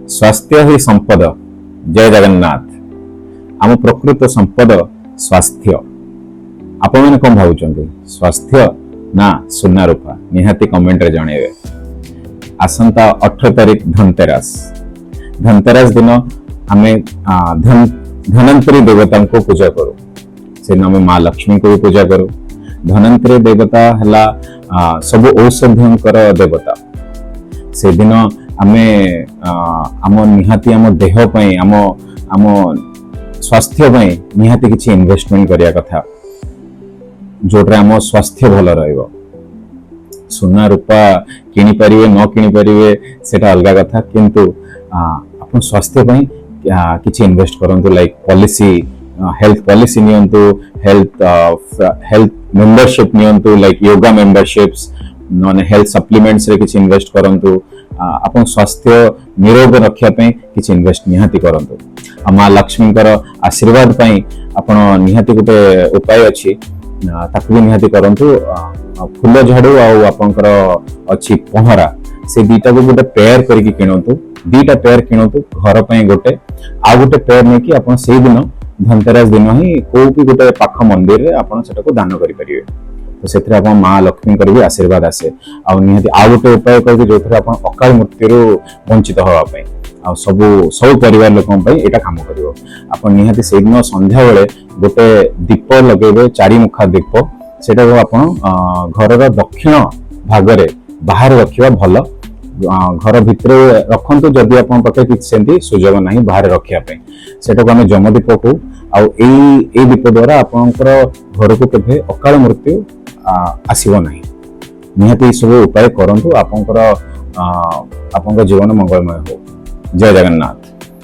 स्वास्थ्य ही संपद। जय जगन्नाथ। आम प्रकृत संपद स्वास्थ्य। आपण मैंने कौन भावुं स्वास्थ्य ना सुना रूपा निहाती कमेंट रे जणेबे। आसंता 18 तारिख धनतेरस। धनतेरस दिन आमे धनवंतरी देवता को पूजा करू। से दिन आमे माँ लक्ष्मी को भी पूजा करू। धनवंतरी देवता हला सब औषधियंकर देवता। से दिन आमे आम निहाती आम देह पई आम स्वास्थ्य पई निहाती किछि इन्वेस्टमेंट करिया कथा, जोट्रे आम स्वास्थ्य भल रहिबो। सुना रूपा किनी परिवे न किनी परिवे सेटा अलगा कथा, किंतु अपन स्वास्थ्य पई किछि इन्वेस्ट करंतु। लाइक पॉलिसी, हेल्थ पॉलिसी नियंतु, हेल्थ मेंबरशिप नियंतु, लाइक योगा मेंबरशिप्स नने हेल्थ सप्लीमेंट्स रे किछि इन्वेस्ट करंतु। अपन स्वास्थ्य निरोग रखिया पई किछि इन्वेस्ट निहाती करंतु। माँ लक्ष्मी कर आशीर्वाद पई आपण निहाती गोटे उपाय अछि, ताकू भी निहाती करंतु। फूल झाड़ू आउ आपनकर अछि पहरा, से दीटा को गोटे पेयर करके किणंतु। दीटा पेयर किणंतु घर पई गोटे, आ गोटे पेयर नै कि आपण सेही दिन धनतेरस दिन ही कोई भी गोटे पाख मंदिर रे आपण सेटा को दान करि परिबे। तो सेथरे आपण माँ लक्ष्मी कर भी आशीर्वाद आसे। आ निहाती आ गोटे उपाय करके जोथरे आपण अकाल मृत्यु वंचित होवा पई आ सब परिवार लोकन पई एटा काम करिवो। आपण निहाती सेही दिन संध्या बेले गोटे दीप लगेबे, चारि मुखा दीप। सेटा को आपण घर दक्षिण भाग रे बाहर रखिबा भल। घर भितर रखंतु जदि आपण पके कि सेंती सुजोग नाही बाहर रखिया पे। सेटा को हम जमदीप को आ ए दीप द्वारा आपनकर घर को केभे अकाल मृत्यु आसीबो नाही। निहाती सब उपाय करंतु, आपनकर जीवन मंगलमय हो। जय जगन्नाथ।